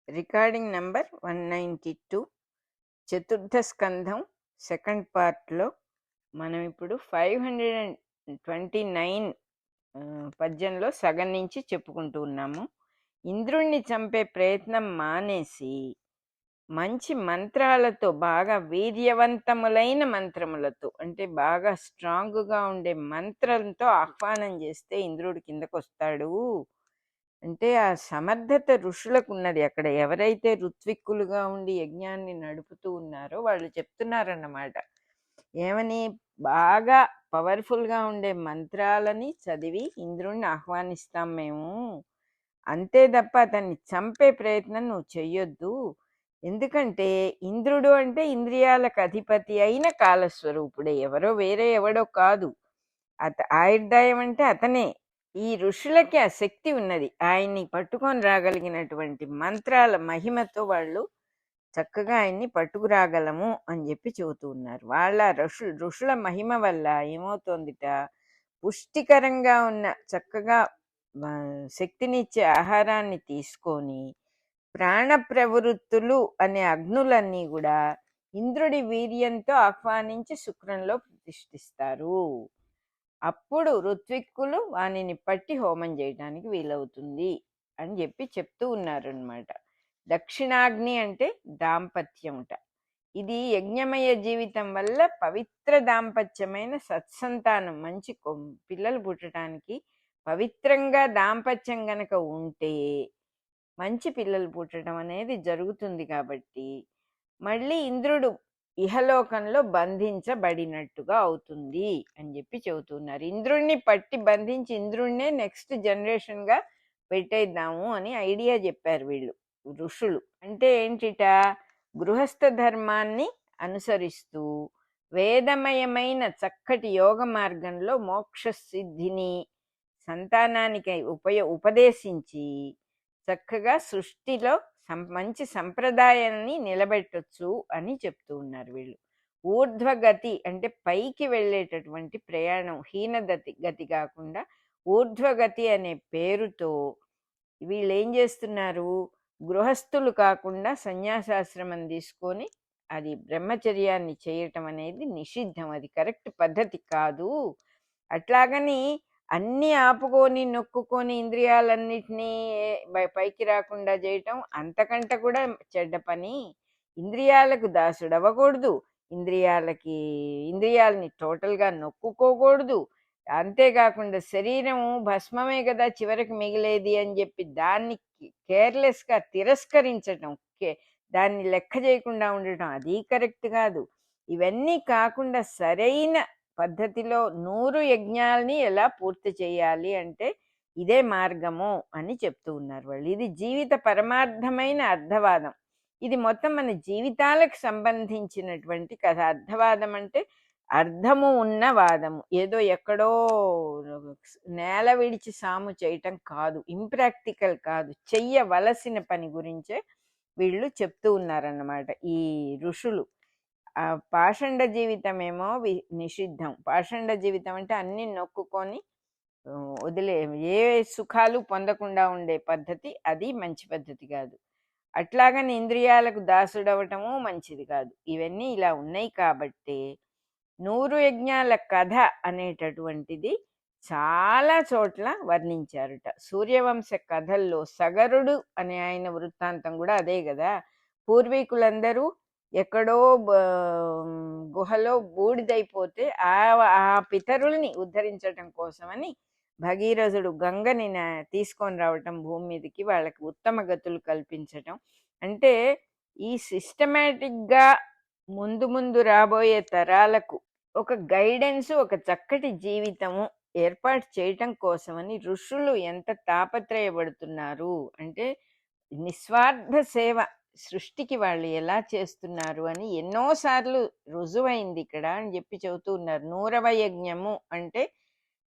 Recording number 192 చతుర్థ స్కంధం second పార్ట్లో మనం ఇప్పుడు 529 పద్యంలో సగం నుంచి చెప్పుకుంటూ ఉన్నాము. ఇంద్రుణ్ణి చంపే ప్రయత్నం మానేసి మంచి మంత్రాలతో, బాగా వీర్యవంతములైన మంత్రములతో, అంటే బాగా స్ట్రాంగ్గా ఉండే మంత్రంతో ఆహ్వానం చేస్తే ఇంద్రుడు కిందకు వస్తాడు. అంటే ఆ సమర్థత ఋషులకు ఉన్నది. అక్కడ ఎవరైతే ఋత్విక్కులుగా ఉండి యజ్ఞాన్ని నడుపుతూ ఉన్నారో వాళ్ళు చెప్తున్నారన్నమాట. ఏమని? బాగా పవర్ఫుల్గా ఉండే మంత్రాలని చదివి ఇంద్రుణ్ణి ఆహ్వానిస్తాం మేము, అంతే తప్ప అతన్ని చంపే ప్రయత్నం నువ్వు చెయ్యొద్దు. ఎందుకంటే ఇంద్రుడు అంటే ఇంద్రియాలకు అధిపతి అయిన కాలస్వరూపుడే, ఎవరో వేరే ఎవడో కాదు. ఆయుర్దాయం అంటే అతనే. ఈ ఋషులకి ఆ శక్తి ఉన్నది, ఆయన్ని పట్టుకొని రాగలిగినటువంటి మంత్రాల మహిమతో వాళ్ళు చక్కగా ఆయన్ని పట్టుకురాగలము అని చెప్పి చెబుతూ ఉన్నారు. వాళ్ళ ఋషుల మహిమ వల్ల ఏమవుతోందిట, పుష్టికరంగా ఉన్న చక్కగా శక్తినిచ్చే ఆహారాన్ని తీసుకొని ప్రాణ ప్రవృత్తులు అనే అగ్నులన్నీ కూడా ఇంద్రుడి వీర్యంతో ఆహ్వానించి శుక్రంలో ప్రతిష్ఠిస్తారు. అప్పుడు ఋత్విక్కులు వానిని పట్టి హోమం చేయడానికి వీలవుతుంది అని చెప్పి చెప్తూ ఉన్నారనమాట. దక్షిణాగ్ని అంటే దాంపత్యముట. ఇది యజ్ఞమయ జీవితం వల్ల పవిత్ర దాంపత్యమైన సత్సంతానం, మంచి పిల్లలు పుట్టడానికి పవిత్రంగా దాంపత్యం గనక ఉంటే మంచి పిల్లలు పుట్టడం అనేది జరుగుతుంది. కాబట్టి మళ్ళీ ఇంద్రుడు ఇహలోకంలో బంధించబడినట్టుగా అవుతుంది అని చెప్పి చెబుతున్నారు. ఇంద్రుణ్ణి పట్టి బంధించి ఇంద్రుణ్ణే నెక్స్ట్ జనరేషన్గా పెట్టేద్దాము అని ఐడియా చెప్పారు వీళ్ళు ఋషులు. అంటే ఏంటిట, గృహస్థ ధర్మాన్ని అనుసరిస్తూ వేదమయమైన చక్కటి యోగ మార్గంలో మోక్ష సిద్ధిని సంతానానికి ఉపదేశించి చక్కగా సృష్టిలో మంచి సంప్రదాయాన్ని నిలబెట్టొచ్చు అని చెప్తూ ఉన్నారు వీళ్ళు. ఊర్ధ్వగతి అంటే పైకి వెళ్ళేటటువంటి ప్రయాణం, గతి కాకుండా ఊర్ధ్వగతి అనే పేరుతో వీళ్ళు ఏం చేస్తున్నారు, గృహస్థులు కాకుండా సన్యాసాశ్రమం తీసుకొని అది బ్రహ్మచర్యాన్ని చేయటం అనేది నిషిద్ధం, అది కరెక్ట్ పద్ధతి కాదు. అట్లాగని అన్నీ ఆపుకొని నొక్కుకొని ఇంద్రియాలన్నిటినీ పైకి రాకుండా చేయటం అంతకంటే కూడా చెడ్డ పని. ఇంద్రియాలకు దాసుడవ్వకూడదు, ఇంద్రియాలని టోటల్గా నొక్కుకోకూడదు. అంతేకాకుండా శరీరం భస్మమే కదా చివరికి మిగిలేది అని చెప్పి దాన్ని కేర్లెస్గా తిరస్కరించటం, దాన్ని లెక్క చేయకుండా ఉండటం, అది కరెక్ట్ కాదు. ఇవన్నీ కాకుండా సరైన పద్ధతిలో 100 యజ్ఞాలని ఎలా పూర్తి చేయాలి అంటే ఇదే మార్గము అని చెప్తూ ఉన్నారు వాళ్ళు. ఇది జీవిత పరమార్థమైన అర్థవాదం. ఇది మొత్తం మన జీవితాలకు సంబంధించినటువంటి కథ. అర్థవాదం అంటే అర్థము ఉన్న వాదము, ఏదో ఎక్కడో నేల విడిచి సాము చేయటం కాదు, ఇంప్రాక్టికల్ కాదు, చెయ్యవలసిన పని గురించే వీళ్ళు చెప్తూ ఉన్నారన్నమాట ఈ ఋషులు. ఆ పాషండ జీవితం ఏమో నిషిద్ధం. పాషండ జీవితం అంటే అన్ని నొక్కుకొని వదిలే, ఏ సుఖాలు పొందకుండా ఉండే పద్ధతి, అది మంచి పద్ధతి కాదు. అట్లాగని ఇంద్రియాలకు దాసుడవటము మంచిది కాదు. ఇవన్నీ ఇలా ఉన్నాయి కాబట్టి 100 యజ్ఞాల కథ అనేటటువంటిది చాలా చోట్ల వర్ణించారుట. సూర్యవంశ కథల్లో సగరుడు అనే ఆయన వృత్తాంతం కూడా అదే కదా. పూర్వీకులందరూ ఎక్కడో గుహలో బూడిదైపోతే ఆ పితరుల్ని ఉద్ధరించటం కోసమని భగీరథుడు గంగని తీసుకొని రావటం భూమి మీదకి, వాళ్ళకి ఉత్తమ గతులు కల్పించటం. అంటే ఈ సిస్టమేటిక్గా ముందు ముందు రాబోయే తరాలకు ఒక గైడెన్స్, ఒక చక్కటి జీవితము ఏర్పాటు చేయటం కోసమని ఋషులు ఎంత తాపత్రయపడుతున్నారు అంటే, నిస్వార్థ సేవ సృష్టికి వాళ్ళు ఎలా చేస్తున్నారు అని ఎన్నోసార్లు రుజువైంది ఇక్కడ అని చెప్పి చెబుతూ ఉన్నారు. 100వ యజ్ఞము అంటే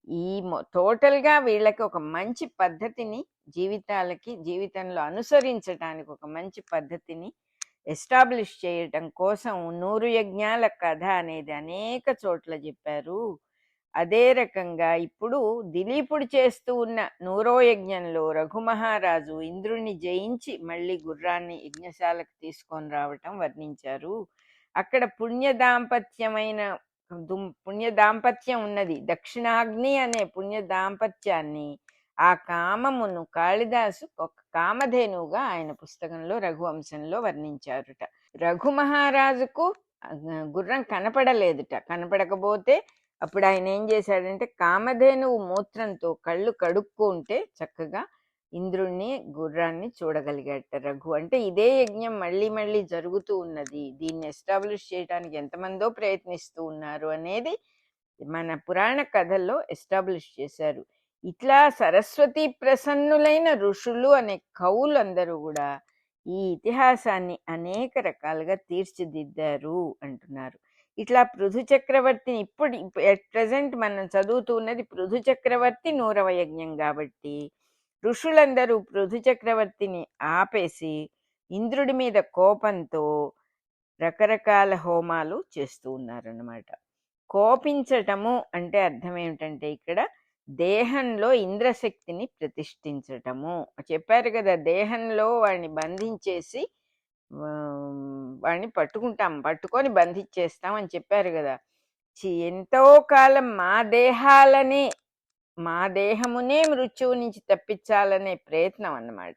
ఈ టోటల్గా వీళ్ళకి ఒక మంచి పద్ధతిని జీవితంలో అనుసరించడానికి ఒక మంచి పద్ధతిని ఎస్టాబ్లిష్ చేయటం కోసం 100 యజ్ఞాల కథ అనేది అనేక చోట్ల చెప్పారు. అదే రకంగా ఇప్పుడు దిలీపుడు చేస్తూ ఉన్న నూరో యజ్ఞంలో రఘుమహారాజు ఇంద్రుణ్ణి జయించి మళ్ళీ గుర్రాన్ని యజ్ఞశాలకు తీసుకొని రావటం వర్ణించారు. అక్కడ పుణ్య దాంపత్యం ఉన్నది. దక్షిణాగ్ని అనే పుణ్య దాంపత్యాన్ని, ఆ కామమును కాళిదాసు ఒక కామధేనువుగా ఆయన పుస్తకంలో రఘువంశంలో వర్ణించారుట. రఘు మహారాజుకు గుర్రం కనపడలేదుట. కనపడకపోతే అప్పుడు ఆయన ఏం చేశాడంటే కామధేనువు మూత్రంతో కళ్ళు కడుక్కుంటే చక్కగా ఇంద్రుణ్ణి గుర్రాన్ని చూడగలిగాట రఘు. అంటే ఇదే యజ్ఞం మళ్ళీ మళ్ళీ జరుగుతూ ఉన్నది, దీన్ని ఎస్టాబ్లిష్ చేయడానికి ఎంతమందో ప్రయత్నిస్తూ ఉన్నారు అనేది మన పురాణ కథల్లో ఎస్టాబ్లిష్ చేశారు. ఇట్లా సరస్వతి ప్రసన్నులైన ఋషులు అనే కవులందరూ కూడా ఈ ఇతిహాసాన్ని అనేక రకాలుగా తీర్చిదిద్దారు అంటున్నారు. ఇట్లా పృథు చక్రవర్తిని ఇప్పుడు ఎట్ ప్రజెంట్ మనం చదువుతూ ఉన్నది పృథు చక్రవర్తి 100వ యజ్ఞం కాబట్టి ఋషులందరూ పృథు చక్రవర్తిని ఆపేసి ఇంద్రుడి మీద కోపంతో రకరకాల హోమాలు చేస్తూ ఉన్నారన్నమాట. కోపించటము అంటే అర్థం ఏమిటంటే ఇక్కడ దేహంలో ఇంద్రశక్తిని ప్రతిష్ఠించటము చెప్పారు కదా. దేహంలో వాడిని బంధించేసి వాడిని పట్టుకొని బంధించేస్తాం అని చెప్పారు కదా. ఎంతో కాలం మా దేహమునే మృత్యువు నుంచి తప్పించాలనే ప్రయత్నం అన్నమాట.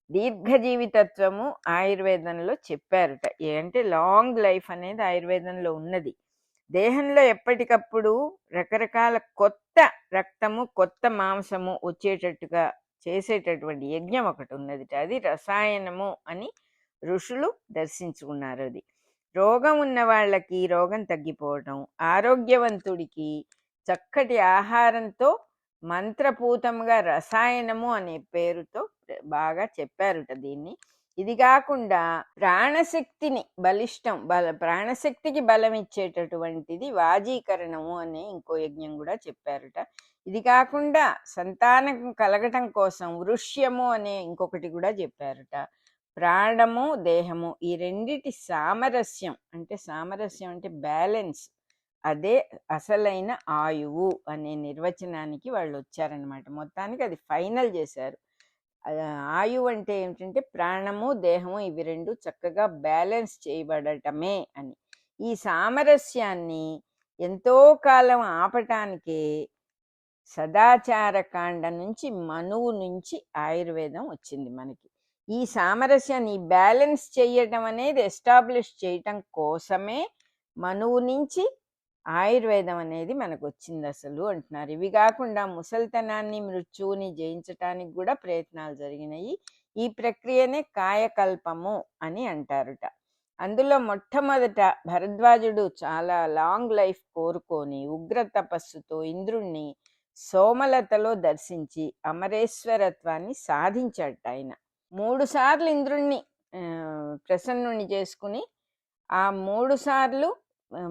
దీర్ఘజీవితత్వము ఆయుర్వేదంలో చెప్పారుట. అంటే లాంగ్ లైఫ్ అనేది ఆయుర్వేదంలో ఉన్నది. దేహంలో ఎప్పటికప్పుడు రకరకాల కొత్త రక్తము కొత్త మాంసము వచ్చేటట్టుగా చేసేటటువంటి యజ్ఞం ఒకటి ఉన్నది. అది రసాయనము అని ఋషులు దర్శించుకున్నారు. అది రోగం ఉన్న వాళ్ళకి రోగం తగ్గిపోవటం, ఆరోగ్యవంతుడికి చక్కటి ఆహారంతో మంత్రపూతంగా రసాయనము అనే పేరుతో బాగా చెప్పారుట దీన్ని. ఇది కాకుండా ప్రాణశక్తికి బలం ఇచ్చేటటువంటిది వాజీకరణము అనే ఇంకో యజ్ఞం కూడా చెప్పారుట. ఇది కాకుండా సంతానం కలగటం కోసం వృష్యము అనే ఇంకొకటి కూడా చెప్పారుట. ప్రాణము దేహము ఈ రెండిటి సామరస్యం అంటే బ్యాలెన్స్, అదే అసలైన ఆయువు అనే నిర్వచనానికి వాళ్ళు వచ్చారనమాట. మొత్తానికి అది ఫైనల్ చేశారు. ఆయువు అంటే ఏమిటంటే ప్రాణము దేహము ఇవి రెండు చక్కగా బ్యాలెన్స్ చేయబడటమే అని. ఈ సామరస్యాన్ని ఎంతో కాలం ఆపటానికే సదాచార కాండ నుంచి మనువు నుంచి ఆయుర్వేదం వచ్చింది మనకి. ఈ సామరస్యాన్ని బ్యాలెన్స్ చేయటం అనేది ఎస్టాబ్లిష్ చేయటం కోసమే మనువు నుంచి ఆయుర్వేదం అనేది మనకు వచ్చింది అసలు అంటున్నారు. ఇవి కాకుండా ముసల్తనాన్ని మృత్యువుని జయించటానికి కూడా ప్రయత్నాలు జరిగినాయి. ఈ ప్రక్రియనే కాయకల్పము అని అంటారుట. అందులో మొట్టమొదట భరద్వాజుడు చాలా లాంగ్ లైఫ్ కోరుకొని ఉగ్ర తపస్సుతో ఇంద్రుణ్ణి సోమలతలో దర్శించి అమరేశ్వరత్వాన్ని సాధించాడు. ఆయన 3 సార్లు ఇంద్రుణ్ణి ప్రసన్నుణ్ణి చేసుకుని ఆ 3 సార్లు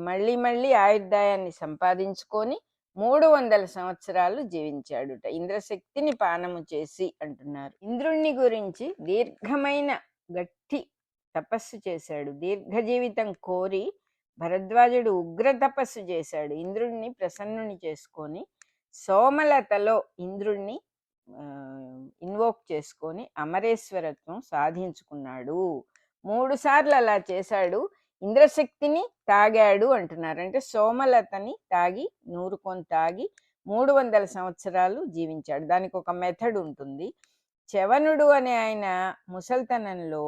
మళ్ళీ మళ్ళీ ఆయుర్దాయాన్ని సంపాదించుకొని 300 సంవత్సరాలు జీవించాడుట ఇంద్రశక్తిని పానము చేసి అంటున్నారు. ఇంద్రుణ్ణి గురించి దీర్ఘమైన గట్టి తపస్సు చేశాడు. దీర్ఘ జీవితం కోరి భరద్వాజుడు ఉగ్ర తపస్సు చేశాడు. ఇంద్రుణ్ణి ప్రసన్నుని చేసుకొని సోమలతలో ఇంద్రుణ్ణి ఇన్వోక్ చేసుకొని అమరేశ్వరత్వం సాధించుకున్నాడు. 3 సార్లు అలా చేశాడు. ఇంద్రశక్తిని తాగాడు అంటున్నారు. అంటే సోమలతని నూరుకొని తాగి 300 సంవత్సరాలు జీవించాడు. దానికి ఒక మెథడ్ ఉంటుంది. చవనుడు అనే ఆయన ముసల్తనంలో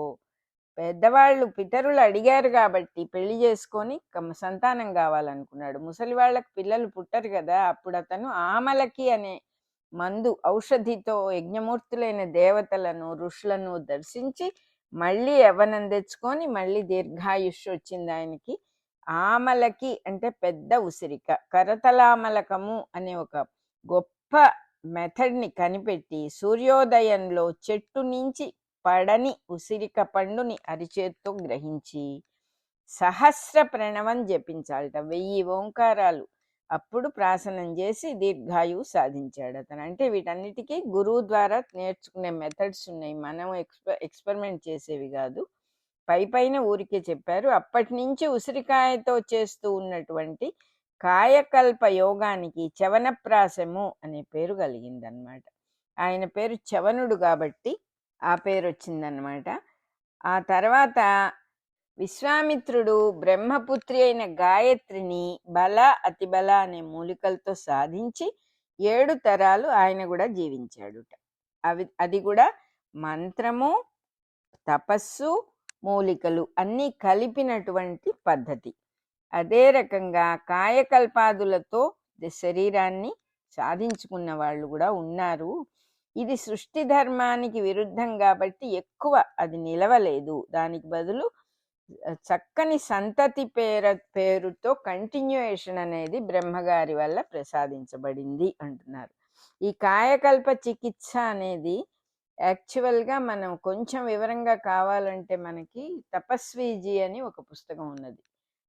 పెద్దవాళ్ళు పితరులు అడిగారు కాబట్టి పెళ్లి చేసుకొని సంతానం కావాలనుకున్నాడు. ముసలి వాళ్ళకి పిల్లలు పుట్టరు కదా. అప్పుడు అతను ఆమలకి అనే ఔషధితో యజ్ఞమూర్తులైన దేవతలను ఋషులను దర్శించి మళ్ళీ యవ్వనం తెచ్చుకొని మళ్ళీ దీర్ఘాయుష్ వచ్చింది ఆయనకి. ఆమలకి అంటే పెద్ద ఉసిరిక, కరతలామలకము అనే ఒక గొప్ప మెథడ్ని కనిపెట్టి సూర్యోదయంలో చెట్టు నుంచి పడని ఉసిరిక పండుని అరిచేత్తో గ్రహించి సహస్ర ప్రణవం జపించాలట. 1000 ఓంకారాలు అప్పుడు ప్రాసనం చేసి దీర్ఘాయువు సాధించాడు అతను. అంటే వీటన్నిటికీ గురువు ద్వారా నేర్చుకునే మెథడ్స్ ఉన్నాయి. మనం ఎక్స్పెరిమెంట్ చేసేవి కాదు. పైన ఊరికే చెప్పారు. అప్పటి నుంచి ఉసిరికాయతో చేస్తూ ఉన్నటువంటి కాయకల్ప యోగానికి చవనప్రాసము అనే పేరు కలిగిందనమాట. ఆయన పేరు చవనుడు కాబట్టి ఆ పేరు వచ్చిందనమాట. ఆ తర్వాత విశ్వామిత్రుడు బ్రహ్మపుత్రి అయిన గాయత్రిని బల అతిబల అనే మూలికలతో సాధించి 7 తరాలు ఆయన కూడా జీవించాడుట. అది కూడా మంత్రము, తపస్సు, మూలికలు అన్నీ కలిపినటువంటి పద్ధతి. అదే రకంగా కాయకల్పాదులతో శరీరాన్ని సాధించుకున్న వాళ్ళు కూడా ఉన్నారు. ఇది సృష్టి ధర్మానికి విరుద్ధం కాబట్టి ఎక్కువ అది నిలవలేదు. దానికి బదులు చక్కని సంతతి పేరుతో కంటిన్యూయేషన్ అనేది బ్రహ్మగారి వల్ల ప్రసాదించబడింది అంటున్నారు. ఈ కాయకల్ప చికిత్స అనేది యాక్చువల్గా మనం కొంచెం వివరంగా కావాలంటే మనకి తపస్వీజీ అని ఒక పుస్తకం ఉన్నది.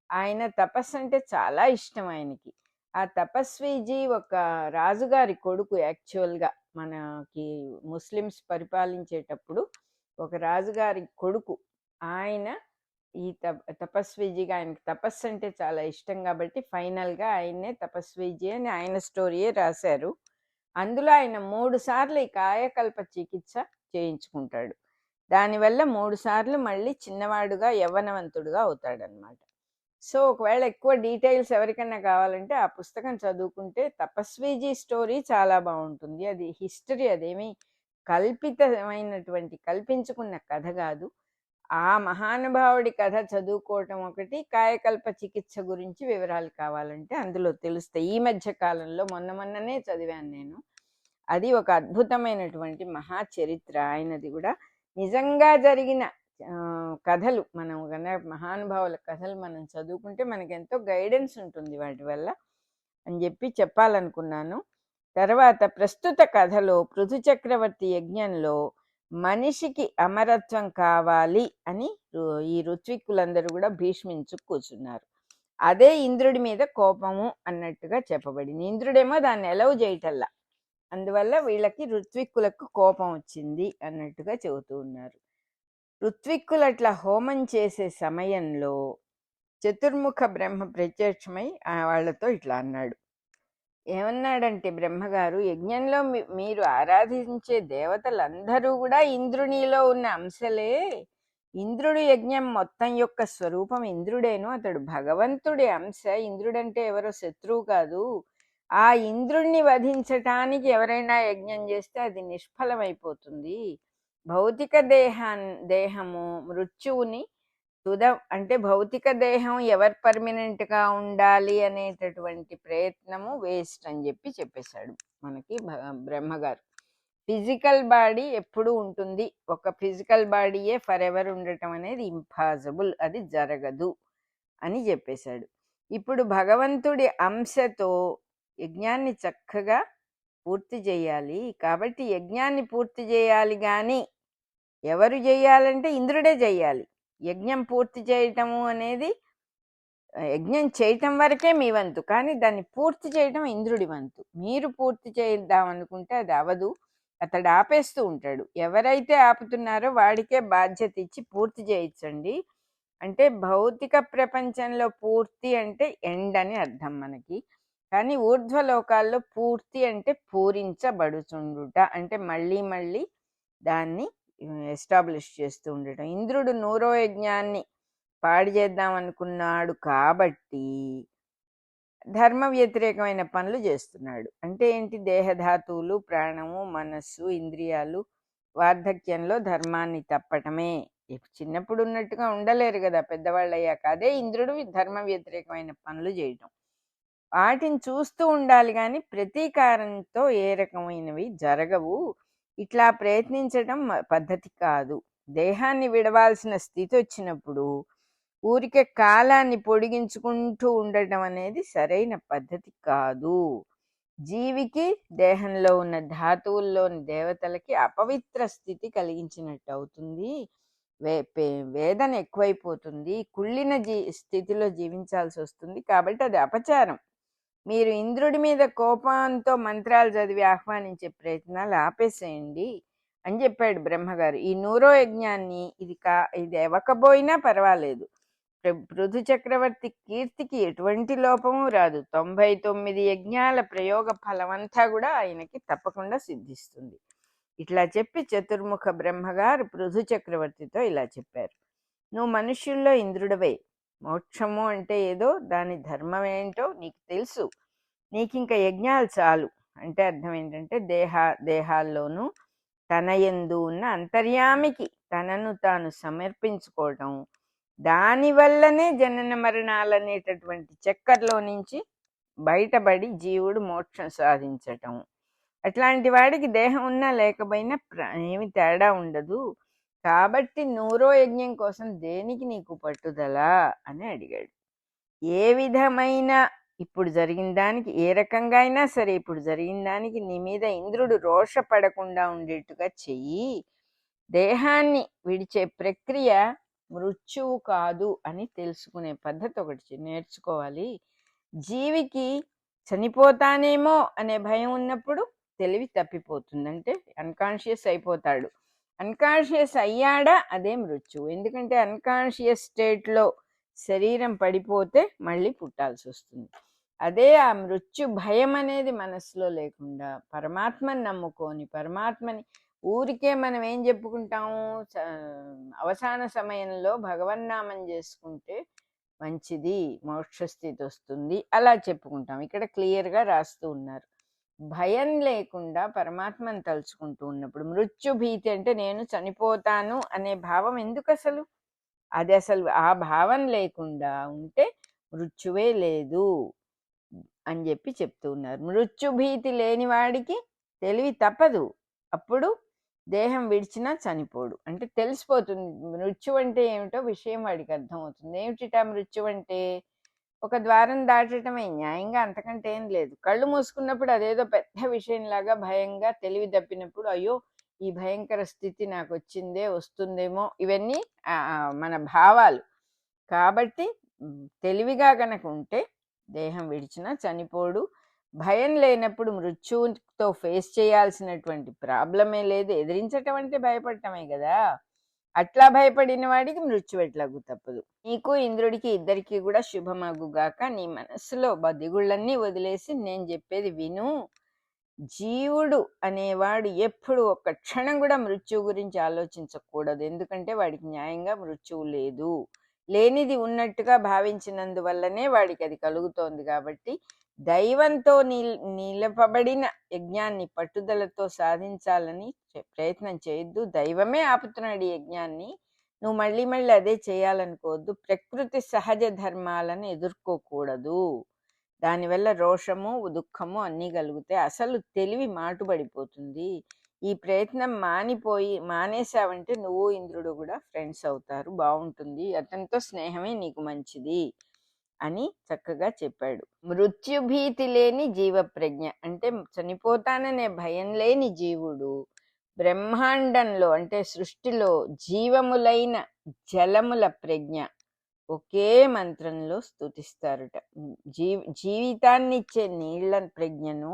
ఆయన తపస్సు అంటే చాలా ఇష్టం ఆయనకి. ఆ తపస్వీజీ ఒక రాజుగారి కొడుకు. యాక్చువల్గా మనకి ముస్లిమ్స్ పరిపాలించేటప్పుడు ఒక రాజుగారి కొడుకు ఆయన. ఈ తపస్వీజీగా ఆయనకి తపస్సు అంటే చాలా ఇష్టం కాబట్టి ఫైనల్గా ఆయన్నే తపస్వీజీ అని ఆయన స్టోరీయే రాశారు. అందులో ఆయన 3 సార్లు ఈ కాయకల్ప చికిత్స చేయించుకుంటాడు. దానివల్ల 3 సార్లు మళ్ళీ చిన్నవాడుగా యవ్వనవంతుడుగా అవుతాడనమాట. సో ఒకవేళ ఎక్కువ డీటెయిల్స్ ఎవరికైనా కావాలంటే ఆ పుస్తకం చదువుకుంటే తపస్వీజీ స్టోరీ చాలా బాగుంటుంది. అది హిస్టరీ, అదేమీ కల్పించుకున్న కథ కాదు. ఆ మహానుభావుడి కథ చదువుకోవటం ఒకటి, కాయకల్ప చికిత్స గురించి వివరాలు కావాలంటే అందులో తెలుస్తాయి. ఈ మధ్య కాలంలో మొన్ననే చదివాను నేను. అది ఒక అద్భుతమైనటువంటి మహా చరిత్ర ఆయనది కూడా. నిజంగా జరిగిన కథలు మనం కన్నా మహానుభావుల కథలు మనం చదువుకుంటే మనకి ఎంతో గైడెన్స్ ఉంటుంది వాటి వల్ల అని చెప్పి చెప్పాలనుకున్నాను. తర్వాత ప్రస్తుత కథలో పృథు చక్రవర్తి యజ్ఞంలో మనిషికి అమరత్వం కావాలి అని ఈ ఋత్విక్కులందరూ కూడా భీష్మించు కూర్చున్నారు. అదే ఇంద్రుడి మీద కోపము అన్నట్టుగా చెప్పబడింది. ఇంద్రుడేమో దాన్ని ఎలవ్ చేయటల్లా, అందువల్ల వీళ్ళకి ఋత్విక్కులకు కోపం వచ్చింది అన్నట్టుగా చెబుతూ ఉన్నారు. ఋత్విక్కులు అట్లా హోమం చేసే సమయంలో చతుర్ముఖ బ్రహ్మ ప్రత్యక్షమై వాళ్ళతో ఇట్లా అన్నాడు. ఏమన్నాడంటే బ్రహ్మగారు, యజ్ఞంలో మీరు ఆరాధించే దేవతలందరూ కూడా ఇంద్రునిలో ఉన్న అంశలే. ఇంద్రుడు యజ్ఞం మొత్తం యొక్క స్వరూపం ఇంద్రుడేను, అతడు భగవంతుడి అంశ. ఇంద్రుడంటే ఎవరో శత్రువు కాదు. ఆ ఇంద్రుణ్ణి వధించటానికి ఎవరైనా యజ్ఞం చేస్తే అది నిష్ఫలమైపోతుంది. భౌతిక దేహము మృత్యువుని అంటే భౌతిక దేహం ఎవరు పర్మనెంట్గా ఉండాలి అనేటటువంటి ప్రయత్నము వేస్ట్ అని చెప్పేశాడు మనకి బ్రహ్మగారు. ఫిజికల్ బాడీ ఎప్పుడు ఉంటుంది, ఒక ఫిజికల్ బాడీయే ఫర్ ఎవర్ ఉండటం అనేది ఇంపాసిబుల్, అది జరగదు అని చెప్పేశాడు. ఇప్పుడు భగవంతుడి అంశతో యజ్ఞాన్ని చక్కగా పూర్తి చేయాలి. కాబట్టి యజ్ఞాన్ని పూర్తి చేయాలి, కానీ ఎవరు చేయాలంటే ఇంద్రుడే చేయాలి. యజ్ఞం పూర్తి చేయటము అనేది, యజ్ఞం చేయటం వరకే మీ వంతు, కానీ దాన్ని పూర్తి చేయటం ఇంద్రుడి వంతు. మీరు పూర్తి చేద్దాం అనుకుంటే అది అవదు, అతడు ఆపేస్తూ ఉంటాడు. ఎవరైతే ఆపుతున్నారో వాడికే బాధ్యత ఇచ్చి పూర్తి చేయించండి. అంటే భౌతిక ప్రపంచంలో పూర్తి అంటే ఎండ్ అని అర్థం మనకి. కానీ ఊర్ధ్వలోకాల్లో పూర్తి అంటే పూరించబడుచుండుట, అంటే మళ్ళీ మళ్ళీ దాన్ని ఎస్టాబ్లిష్ చేస్తూ ఉండటం. ఇంద్రుడు 100వ యజ్ఞాన్ని పాడు చేద్దాం అనుకున్నాడు కాబట్టి ధర్మ వ్యతిరేకమైన పనులు చేస్తున్నాడు. అంటే ఏంటి? దేహధాతువులు, ప్రాణము, మనస్సు, ఇంద్రియాలు వార్ధక్యంలో ధర్మాన్ని తప్పటమే. చిన్నప్పుడు ఉన్నట్టుగా ఉండలేరు కదా పెద్దవాళ్ళు అయ్యాక. అదే ఇంద్రుడు ధర్మ వ్యతిరేకమైన పనులు చేయటం. వాటిని చూస్తూ ఉండాలి, కానీ ప్రతీకారంతో ఏ రకమైనవి జరగవు. ఇట్లా ప్రయత్నించడం పద్ధతి కాదు. దేహాన్ని విడవాల్సిన స్థితి వచ్చినప్పుడు ఊరికే కాలాన్ని పొడిగించుకుంటూ ఉండటం అనేది సరైన పద్ధతి కాదు. జీవికి దేహంలో ఉన్న ధాతువుల్లోని దేవతలకి అపవిత్ర స్థితి కలిగించినట్టు అవుతుంది. వేదన ఎక్కువైపోతుంది, కుళ్ళిన స్థితిలో జీవించాల్సి వస్తుంది. కాబట్టి అది అపచారం. మీరు ఇంద్రుడి మీద కోపంతో మంత్రాలు చదివి ఆహ్వానించే ప్రయత్నాలు ఆపేసేయండి అని చెప్పాడు బ్రహ్మగారు. ఈ 100వ యజ్ఞాన్ని ఇది ఇవ్వకపోయినా పర్వాలేదు, పృథు చక్రవర్తి కీర్తికి ఎటువంటి లోపము రాదు. 99 యజ్ఞాల ప్రయోగ ఫలమంతా కూడా ఆయనకి తప్పకుండా సిద్ధిస్తుంది. ఇట్లా చెప్పి చతుర్ముఖ బ్రహ్మగారు పృథు చక్రవర్తితో ఇలా చెప్పారు: నువ్వు మనుష్యుల్లో ఇంద్రుడవే. మోక్షము అంటే ఏదో, దాని ధర్మం ఏంటో నీకు తెలుసు. నీకింక యజ్ఞాలు చాలు. అంటే అర్థం ఏంటంటే దేహాల్లోనూ తన యందు ఉన్న అంతర్యామికి తనను తాను సమర్పించుకోవటం, దానివల్లనే జనన మరణాలనేటటువంటి చక్కర్లో నుంచి బయటపడి జీవుడు మోక్షం సాధించటం. అట్లాంటి వాడికి దేహం ఉన్నా లేకపోయినా ఏమి తేడా ఉండదు. కాబట్టి 100వ యజ్ఞం కోసం దేనికి నీకు పట్టుదల అని అడిగాడు. ఏ విధమైన ఇప్పుడు జరిగిన దానికి, ఏ రకంగా అయినా సరే ఇప్పుడు జరిగిన దానికి నీ మీద ఇంద్రుడు రోషపడకుండా ఉండేట్టుగా చెయ్యి. దేహాన్ని విడిచే ప్రక్రియ మృత్యువు కాదు అని తెలుసుకునే పద్ధతి ఒకటి నేర్చుకోవాలి. జీవికి చనిపోతానేమో అనే భయం ఉన్నప్పుడు తెలివి తప్పిపోతుంది, అంటే అన్కాన్షియస్ అయిపోతాడు. అన్కాన్షియస్ అయ్యాడా అదే మృత్యువు. ఎందుకంటే అన్కాన్షియస్ స్టేట్లో శరీరం పడిపోతే మళ్ళీ పుట్టాల్సి వస్తుంది. అదే ఆ మృత్యు భయం అనేది మనసులో లేకుండా పరమాత్మని నమ్ముకొని, పరమాత్మని ఊరికే మనం ఏం చెప్పుకుంటాము, అవసాన సమయంలో భగవన్నామం చేసుకుంటే మంచిది, మోక్షస్థితి వస్తుంది అలా చెప్పుకుంటాం. ఇక్కడ క్లియర్గా రాస్తూ ఉన్నారు. భయం లేకుండా పరమాత్మను తలుచుకుంటూ ఉన్నప్పుడు మృత్యు భీతి అంటే నేను చనిపోతాను అనే భావం ఎందుకు అసలు? అది అసలు ఆ భావం లేకుండా ఉంటే మృత్యువే లేదు అని చెప్పి చెప్తూ ఉన్నారు. మృత్యు భీతి లేని వాడికి తెలివి తప్పదు. అప్పుడు దేహం విడిచినా చనిపోడు, అంటే తెలిసిపోతుంది మృత్యు అంటే ఏమిటో విషయం వాడికి అర్థమవుతుంది. ఏమిటిటా మృత్యు అంటే? ఒక ద్వారం దాటటమే, న్యాయంగా అంతకంటే ఏం లేదు. కళ్ళు మూసుకున్నప్పుడు అదేదో పెద్ద విషయంలాగా భయంగా తెలివి తప్పినప్పుడు అయ్యో ఈ భయంకర స్థితి నాకు వచ్చిందే, వస్తుందేమో, ఇవన్నీ మన భావాలు. కాబట్టి తెలివిగా గనక ఉంటే దేహం విడిచినా చనిపోడు. భయం లేనప్పుడు మృత్యువుతో ఫేస్ చేయాల్సినటువంటి ప్రాబ్లమే లేదు. ఎదిరించటం అంటే భయపడటమే కదా. అట్లా భయపడిన వాడికి మృత్యు ఎట్లాగూ తప్పదు. నీకు ఇంద్రుడికి ఇద్దరికి కూడా శుభమగుగాక. నీ మనస్సులో బదిగుళ్ళన్నీ వదిలేసి నేను చెప్పేది విను. జీవుడు అనేవాడు ఎప్పుడు ఒక్క క్షణం కూడా మృత్యువు గురించి ఆలోచించకూడదు. ఎందుకంటే వాడికి న్యాయంగా మృత్యువు లేదు. లేనిది ఉన్నట్టుగా భావించినందువల్లనే వాడికి అది కలుగుతోంది. కాబట్టి దైవంతో నిలపబడిన యజ్ఞాన్ని పట్టుదలతో సాధించాలని ప్రయత్నం చేయొద్దు. దైవమే ఆపుతున్నాడు ఈ యజ్ఞాన్ని, నువ్వు మళ్ళీ మళ్ళీ అదే చేయాలనుకోవద్దు. ప్రకృతి సహజ ధర్మాలను ఎదుర్కోకూడదు. దానివల్ల రోషము దుఃఖము అన్నీ కలుగుతాయి. అసలు తెలివి మాటుబడిపోతుంది. ఈ ప్రయత్నం మానేసావంటే నువ్వు ఇంద్రుడు కూడా ఫ్రెండ్స్ అవుతారు, బాగుంటుంది, అతనితో స్నేహమే నీకు మంచిది అని చక్కగా చెప్పాడు. మృత్యుభీతి లేని జీవ ప్రజ్ఞ అంటే చనిపోతాననే భయం లేని జీవుడు బ్రహ్మాండంలో అంటే సృష్టిలో జీవములైన జలముల ప్రజ్ఞ ఒకే మంత్రంలో స్తుతిస్తారుట. జీవితాన్నిచ్చే నీళ్ల ప్రజ్ఞను,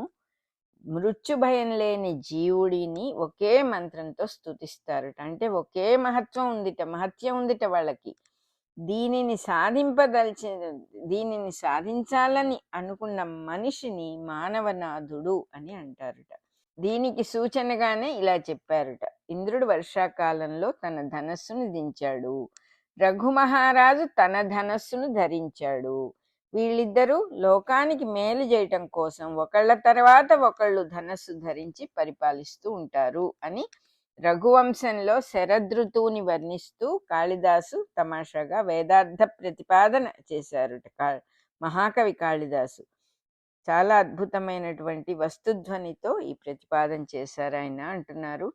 మృత్యు భయం లేని జీవుడిని ఒకే మంత్రంతో స్తుతిస్తారుట. అంటే ఒకే మహత్వం ఉందిట వాళ్ళకి. దీనిని సాధించాలని అనుకున్న మనిషిని మానవనాథుడు అని అంటారుట. దీనికి సూచనగానే ఇలా చెప్పారుట. ఇంద్రుడు వర్షాకాలంలో తన ధనస్సును దించాడు, రఘుమహారాజు తన ధనస్సును ధరించాడు. వీళ్ళిద్దరూ లోకానికి మేలు చేయటం కోసం ఒకళ్ళ తర్వాత ఒకళ్ళు ధనస్సు ధరించి పరిపాలిస్తూ ఉంటారు అని రఘువంశంలో శరదృతువుని వర్ణిస్తూ కాళిదాసు తమాషాగా వేదార్థ ప్రతిపాదన చేశారుట. మహాకవి కాళిదాసు చాలా అద్భుతమైనటువంటి వస్తుధ్వనితో ఈ ప్రతిపాదన చేశారు ఆయన. అంటున్నారు,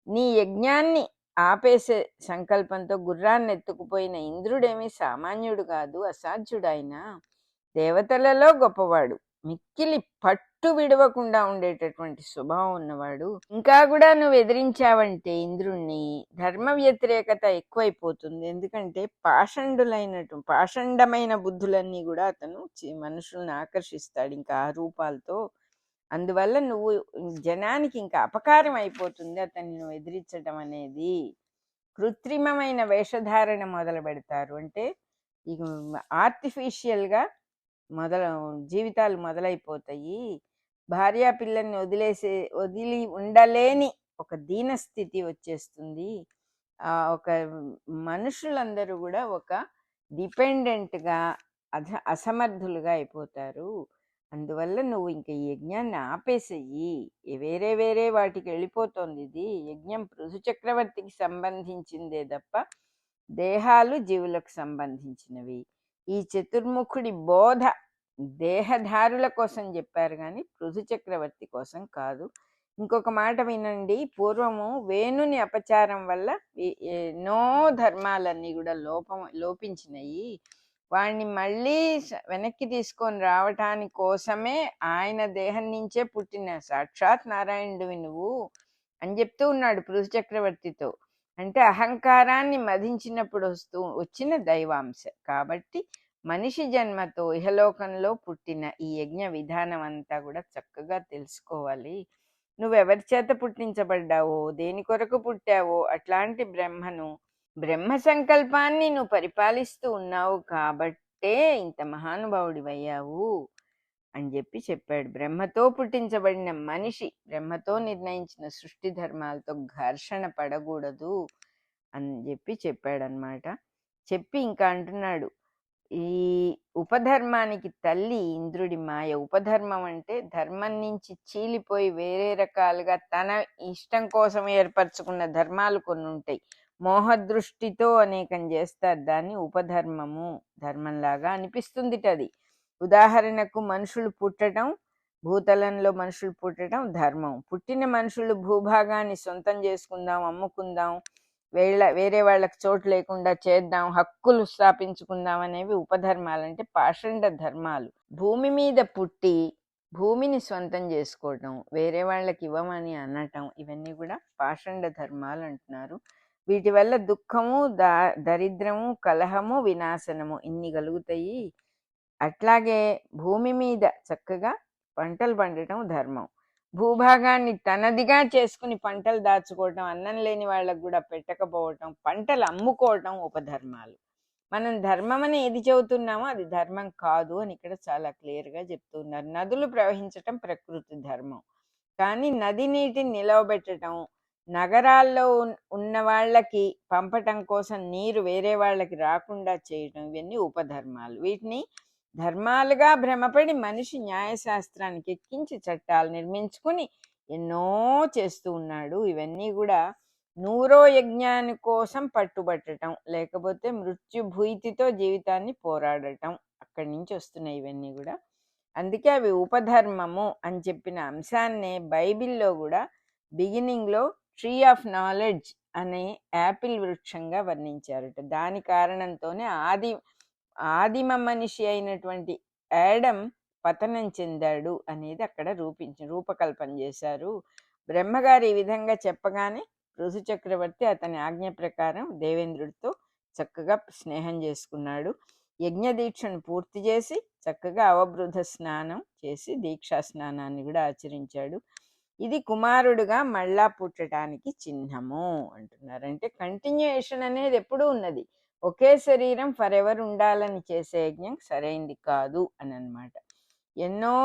నీ యజ్ఞాన్ని ఆపేసే సంకల్పంతో గుర్రాన్ని ఎత్తుకుపోయిన ఇంద్రుడేమీ సామాన్యుడు కాదు, అసాధ్యుడాయన, దేవతలలో గొప్పవాడు, మిక్కిలి పట్టు విడవకుండా ఉండేటటువంటి స్వభావం ఉన్నవాడు. ఇంకా కూడా నువ్వు ఎదిరించావంటే ఇంద్రుణ్ణి ధర్మ వ్యతిరేకత ఎక్కువైపోతుంది. ఎందుకంటే పాషండమైన బుద్ధులన్నీ కూడా అతను మనుషులను ఆకర్షిస్తాడు ఇంకా ఆ రూపాలతో. అందువల్ల నువ్వు జనానికి ఇంకా అపకారం అయిపోతుంది అతన్ని నువ్వు ఎదిరించడం అనేది. కృత్రిమమైన వేషధారణ మొదలు పెడతారు. అంటే ఇక ఆర్టిఫిషియల్గా జీవితాలు మొదలైపోతాయి. భార్యా పిల్లల్ని వదిలి ఉండలేని ఒక దీన స్థితి వచ్చేస్తుంది. ఒక మనుషులందరూ కూడా ఒక డిపెండెంట్గా అసమర్థులుగా అయిపోతారు. అందువల్ల నువ్వు ఇంక ఈ యజ్ఞాన్ని ఆపేసేయి. వేరే వేరే వాటికి వెళ్ళిపోతుంది. ఇది యజ్ఞం పృథు చక్రవర్తికి సంబంధించిందే తప్ప దేహాలు జీవులకు సంబంధించినవి. ఈ చతుర్ముఖుడి బోధ దేహధారుల కోసం చెప్పారు కానీ పృథు చక్రవర్తి కోసం కాదు. ఇంకొక మాట వినండి. పూర్వము వేణుని అపచారం వల్ల ఎన్నో ధర్మాలన్నీ కూడా లోపించినాయి. వాడిని మళ్ళీ వెనక్కి తీసుకొని రావటానికి కోసమే ఆయన దేహం నుంచే పుట్టిన సాక్షాత్ నారాయణుడివి నువ్వు అని చెప్తూ ఉన్నాడు పృథు చక్రవర్తితో. అంటే అహంకారాన్ని మదించినప్పుడు వచ్చిన దైవాంశ. కాబట్టి మనిషి జన్మతో ఇహలోకంలో పుట్టిన ఈ యజ్ఞ విధానం అంతా కూడా చక్కగా తెలుసుకోవాలి. నువ్వెవరి చేత పుట్టించబడ్డావో, దేని కొరకు పుట్టావో అట్లాంటి బ్రహ్మ సంకల్పాన్ని నువ్వు పరిపాలిస్తూ ఉన్నావు కాబట్టే ఇంత మహానుభావుడివయ్యావు అని చెప్పాడు. బ్రహ్మతో పుట్టించబడిన మనిషి బ్రహ్మతో నిర్ణయించిన సృష్టి ధర్మాలతో ఘర్షణ పడకూడదు అని చెప్పాడనమాట. చెప్పి ఇంకా అంటున్నాడు, ఈ ఉపధర్మానికి తల్లి ఇంద్రుడి మాయ. ఉపధర్మం అంటే ధర్మం నుంచి చీలిపోయి వేరే రకాలుగా తన ఇష్టం కోసం ఏర్పరచుకున్న ధర్మాలు కొన్ని ఉంటాయి. మోహదృష్టితో అనేకం చేస్తారు. దాన్ని ఉపధర్మము. ధర్మంలాగా అనిపిస్తుంది అది. ఉదాహరణకు మనుషులు పుట్టడం, భూతలంలో మనుషులు పుట్టడం ధర్మం. పుట్టిన మనుషులు భూభాగాన్ని సొంతం చేసుకుందాం, అమ్ముకుందాం, వేరే వాళ్ళకి చోటు లేకుండా చేద్దాం, హక్కులు స్థాపించుకుందాం అనేవి ఉపధర్మాలు. అంటే పాషండ ధర్మాలు. భూమి మీద పుట్టి భూమిని సొంతం చేసుకోవటం, వేరే వాళ్ళకి ఇవ్వమని అనటం, ఇవన్నీ కూడా పాషండ ధర్మాలు అంటున్నారు. వీటి వల్ల దుఃఖము, దరిద్రము, కలహము, వినాశనము ఇన్ని కలుగుతాయి. అట్లాగే భూమి మీద చక్కగా పంటలు పండటం ధర్మం. భూభాగాన్ని తనదిగా చేసుకుని పంటలు దాచుకోవటం, అన్నం లేని వాళ్ళకు కూడా పెట్టకపోవటం, పంటలు అమ్ముకోవటం ఉపధర్మాలు. మనం ధర్మం అని ఏది చెబుతున్నామో అది ధర్మం కాదు అని ఇక్కడ చాలా క్లియర్గా చెప్తున్నారు. నదులు ప్రవహించటం ప్రకృతి ధర్మం, కానీ నది నీటిని నిలవబెట్టడం, నగరాల్లో ఉన్న వాళ్ళకి పంపటం కోసం నీరు వేరే వాళ్ళకి రాకుండా చేయటం, ఇవన్నీ ఉపధర్మాలు. వీటిని ధర్మాలుగా భ్రమపడి మనిషి న్యాయశాస్త్రానికి ఎక్కించి చట్టాలు నిర్మించుకుని ఎన్నో చేస్తూ ఉన్నాడు. ఇవన్నీ కూడా నూరో యజ్ఞాని కోసం పట్టుబట్టడం, లేకపోతే మృత్యుభూతితో జీవితాన్ని పోరాడటం, అక్కడి నుంచి వస్తున్నాయి ఇవన్నీ కూడా. అందుకే అవి ఉపధర్మము అని చెప్పిన అంశాన్నే బైబిల్లో కూడా బిగినింగ్లో ట్రీ ఆఫ్ నాలెడ్జ్ అనే యాపిల్ వృక్షంగా వర్ణించారట. దాని కారణంతోనే ఆదిమ మనిషి అయినటువంటి యాడమ్ పతనం చెందాడు అనేది అక్కడ రూపకల్పన చేశారు. బ్రహ్మగారు ఈ విధంగా చెప్పగానే పృథు చక్రవర్తి అతని ఆజ్ఞ ప్రకారం దేవేంద్రుడితో చక్కగా స్నేహం చేసుకున్నాడు. యజ్ఞ దీక్షను పూర్తి చేసి చక్కగా అవబృధ స్నానం చేసి దీక్షా స్నానాన్ని కూడా ఆచరించాడు. ఇది కుమారుడుగా మళ్ళా పుట్టడానికి చిహ్నము అంటున్నారు. అంటే కంటిన్యూయేషన్ అనేది ఎప్పుడూ ఉన్నది. ఒకే శరీరం ఫర్ ఎవర్ ఉండాలని చేసే యజ్ఞం సరైంది కాదు అని అన్నమాట. ఎన్నో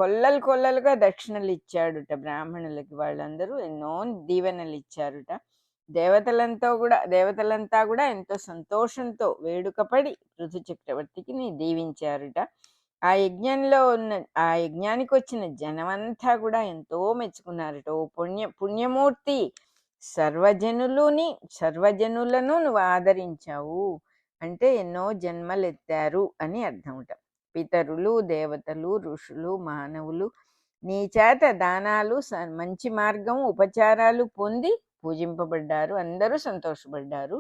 కొల్లలుగా దక్షిణలు ఇచ్చాడుట బ్రాహ్మణులకి. వాళ్ళందరూ ఎన్నో దీవెనలు ఇచ్చారుట. దేవతలంతా కూడా ఎంతో సంతోషంతో వేడుకపడి పృథు చక్రవర్తికి దీవించారుట. ఆ యజ్ఞానికి వచ్చిన జనమంతా కూడా ఎంతో మెచ్చుకున్నారట. ఓ పుణ్యమూర్తి, సర్వజనులను నువ్వు ఆదరించావు అంటే ఎన్నో జన్మలెత్తారు అని అర్థమట. పితరులు, దేవతలు, ఋషులు, మానవులు నీ చేత దానాలు, మంచి మార్గం, ఉపచారాలు పొంది పూజింపబడ్డారు, అందరూ సంతోషపడ్డారు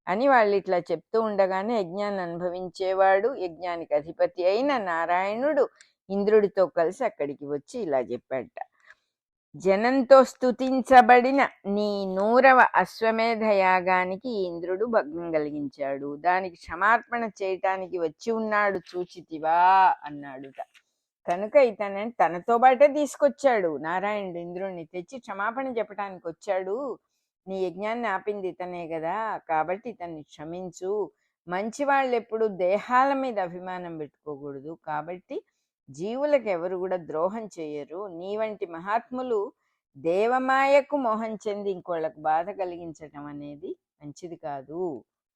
అని వాళ్ళు ఇట్లా చెప్తూ ఉండగానే యజ్ఞాన్ని అనుభవించేవాడు, యజ్ఞానికి అధిపతి అయిన నారాయణుడు ఇంద్రుడితో కలిసి అక్కడికి వచ్చి ఇలా చెప్పాడట. జనంతో స్తుతించబడిన నీ 100వ అశ్వమేధ యాగానికి ఇంద్రుడు భగ్నం కలిగించాడు. దానికి క్షమార్పణ చేయటానికి వచ్చి ఉన్నాడు, చూచితివా అన్నాడుట. కనుక ఇతను తనతో పాటే తీసుకొచ్చాడు. నారాయణుడు ఇంద్రుడిని తెచ్చి క్షమాపణ చెప్పడానికి వచ్చాడు. నీ యజ్ఞాన్ని ఆపింది ఇతనే కదా, కాబట్టి ఇతన్ని క్షమించు, మంచి వాళ్ళు ఎప్పుడు దేహాల మీద అభిమానం పెట్టుకోకూడదు. కాబట్టి జీవులకు ఎవరు కూడా ద్రోహం చేయరు. నీ వంటి మహాత్ములు దేవమాయకు మోహం చెంది ఇంకోళ్ళకు బాధ కలిగించటం అనేది మంచిది కాదు.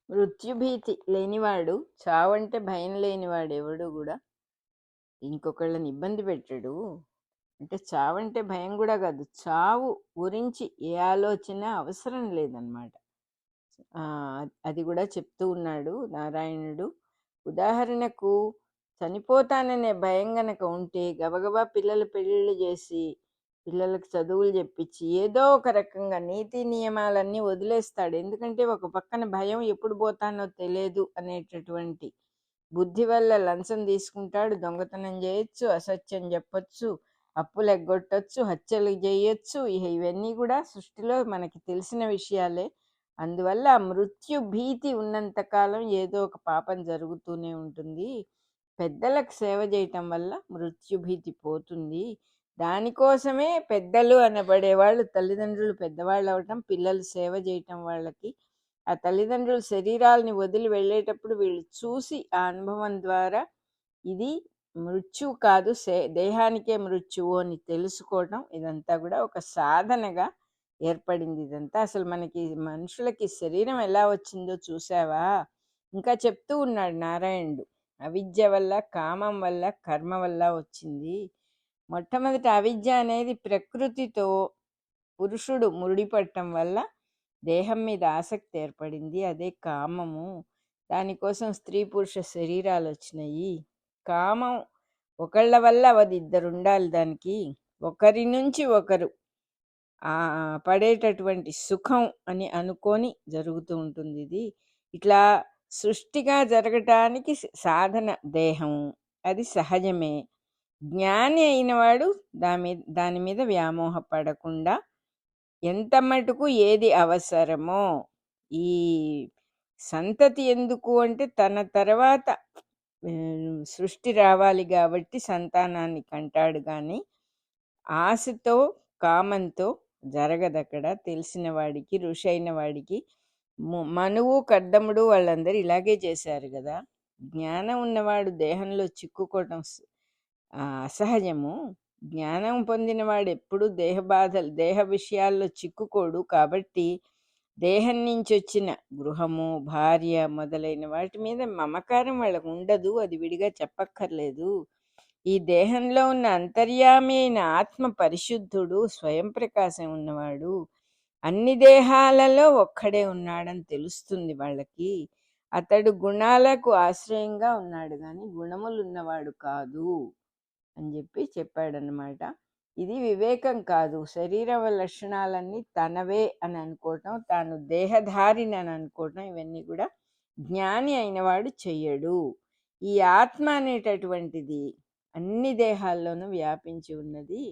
మృత్యుభీతి లేనివాడు, చావంటే భయం లేనివాడు ఎవడు కూడా ఇంకొకళ్ళని ఇబ్బంది పెట్టడు. అంటే చావంటే భయం కూడా కాదు, చావు గురించి ఏ ఆలోచన అవసరం లేదన్నమాట. అది కూడా చెప్తూ ఉన్నాడు నారాయణుడు. ఉదాహరణకు చనిపోతాననే భయం గనక ఉంటే గబగబా పిల్లలు పెళ్ళిళ్ళు చేసి పిల్లలకు చదువులు చెప్పించి ఏదో ఒక రకంగా నీతి నియమాలన్నీ వదిలేస్తాడు. ఎందుకంటే ఒక పక్కన భయం, ఎప్పుడు పోతానో తెలియదు అనేటటువంటి బుద్ధి వల్ల లంచం తీసుకుంటాడు, దొంగతనం చేయొచ్చు, అసత్యం చెప్పొచ్చు, అప్పులు ఎగ్గొట్టచ్చు, హత్యలు చేయొచ్చు. ఇవన్నీ కూడా సృష్టిలో మనకి తెలిసిన విషయాలే. అందువల్ల మృత్యు భీతి ఉన్నంతకాలం ఏదో ఒక పాపం జరుగుతూనే ఉంటుంది. పెద్దలకు సేవ చేయటం వల్ల మృత్యుభీతి పోతుంది. దానికోసమే పెద్దలు అనబడేవాళ్ళు, తల్లిదండ్రులు పెద్దవాళ్ళు అవటం, పిల్లలు సేవ చేయటం వాళ్ళకి. ఆ తల్లిదండ్రుల శరీరాలని వదిలి వెళ్ళేటప్పుడు వీళ్ళు చూసి ఆ అనుభవం ద్వారా ఇది మృత్యువు కాదు, దేహానికే మృత్యువు అని తెలుసుకోవటం, ఇదంతా కూడా ఒక సాధనగా ఏర్పడింది. ఇదంతా అసలు మనకి మనుషులకి శరీరం ఎలా వచ్చిందో చూసావా? ఇంకా చెప్తూ ఉన్నాడు నారాయణుడు. అవిద్య వల్ల, కామం వల్ల, కర్మ వల్ల వచ్చింది. మొట్టమొదటి అవిద్య అనేది ప్రకృతితో పురుషుడు ముడిపడటం వల్ల దేహం మీద ఆసక్తి ఏర్పడింది, అదే కామము. దానికోసం స్త్రీ పురుష శరీరాలు వచ్చినాయి. కామం ఒకళ్ళ వల్ల అవది, ఇద్దరు ఉండాలి దానికి. ఒకరి నుంచి ఒకరు పడేటటువంటి సుఖం అని అనుకొని జరుగుతూ ఉంటుంది ఇది. ఇట్లా సృష్టిగా జరగటానికి సాధన దేహం, అది సహజమే. జ్ఞాని అయినవాడు దాని మీద వ్యామోహపడకుండా ఎంత మటుకు ఏది అవసరమో, ఈ సంతతి ఎందుకు అంటే తన తర్వాత సృష్టి రావాలి కాబట్టి సంతానాన్ని కంటాడు, కానీ ఆశతో కామంతో జరగదక్కడ. తెలిసిన వాడికి, ఋషి అయిన వాడికి, మనువు కర్దముడు వాళ్ళందరూ ఇలాగే చేశారు కదా. జ్ఞానం ఉన్నవాడు దేహంలో చిక్కుకోవటం అసహజము. జ్ఞానం పొందినవాడు ఎప్పుడు దేహ విషయాల్లో చిక్కుకోడు. కాబట్టి దేహం నుంచి వచ్చిన గృహము, భార్య మొదలైన వాటి మీద మమకారం వాళ్ళకు ఉండదు. అది విడిగా చెప్పక్కర్లేదు. ఈ దేహంలో ఉన్న అంతర్యామి అయిన ఆత్మ పరిశుద్ధుడు, స్వయం ప్రకాశం ఉన్నవాడు, అన్ని దేహాలలో ఒక్కడే ఉన్నాడని తెలుస్తుంది వాళ్ళకి. అతడు గుణాలకు ఆశ్రయంగా ఉన్నాడు కానీ గుణములు ఉన్నవాడు కాదు అని చెప్పాడనమాట. ఇది వివేకం కాదు. శరీర లక్షణాలన్నీ తనవే అని అనుకోవటం, తాను దేహధారిని అని అనుకోవటం, ఇవన్నీ కూడా జ్ఞాని అయినవాడు చెయ్యడు. ఈ ఆత్మ అనేటటువంటిది అన్ని దేహాల్లోనూ వ్యాపించి ఉన్నది.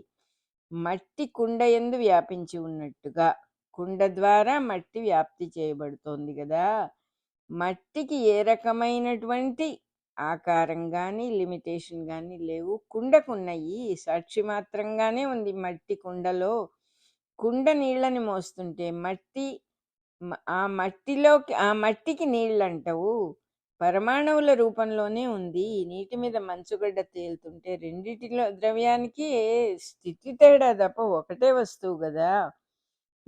మట్టి కుండ యందు వ్యాపించి ఉన్నట్టుగా, కుండ ద్వారా మట్టి వ్యాప్తి చేయబడుతోంది కదా. మట్టికి ఏ రకమైనటువంటి ఆకారం కానీ లిమిటేషన్ కానీ లేవు. కుండకున్నాయి, సాక్షి మాత్రంగానే ఉంది మట్టి కుండలో. కుండ నీళ్ళని మోస్తుంటే ఆ మట్టికి నీళ్ళు అంటావు, పరమాణువుల రూపంలోనే ఉంది. నీటి మీద మంచుగడ్డ తేలుతుంటే రెండిటిలో ద్రవ్యానికి స్థితి తేడా తప్ప ఒకటే వస్తువు కదా.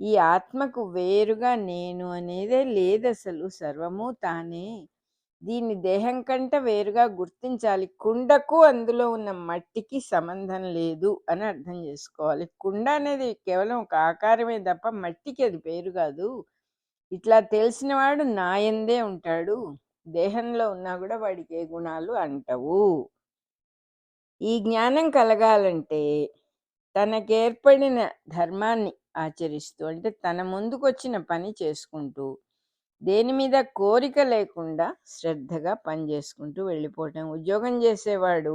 ఈ ఆత్మకు వేరుగా నేను అనేదే లేదు, అసలు సర్వము తానే. దీన్ని దేహం కంటే వేరుగా గుర్తించాలి. కుండకు అందులో ఉన్న మట్టికి సంబంధం లేదు అని అర్థం చేసుకోవాలి. కుండ అనేది కేవలం ఒక ఆకారమే తప్ప మట్టికి అది పేరు కాదు. ఇట్లా తెలిసిన వాడు నాయందే ఉంటాడు. దేహంలో ఉన్నా కూడా వాడికి ఏ గుణాలు అంటవు. ఈ జ్ఞానం కలగాలంటే తనకేర్పడిన ధర్మాన్ని ఆచరిస్తూ, అంటే తన ముందుకొచ్చిన పని చేసుకుంటూ, దేని మీద కోరిక లేకుండా శ్రద్ధగా పని చేసుకుంటూ వెళ్ళిపోవటం. ఉద్యోగం చేసేవాడు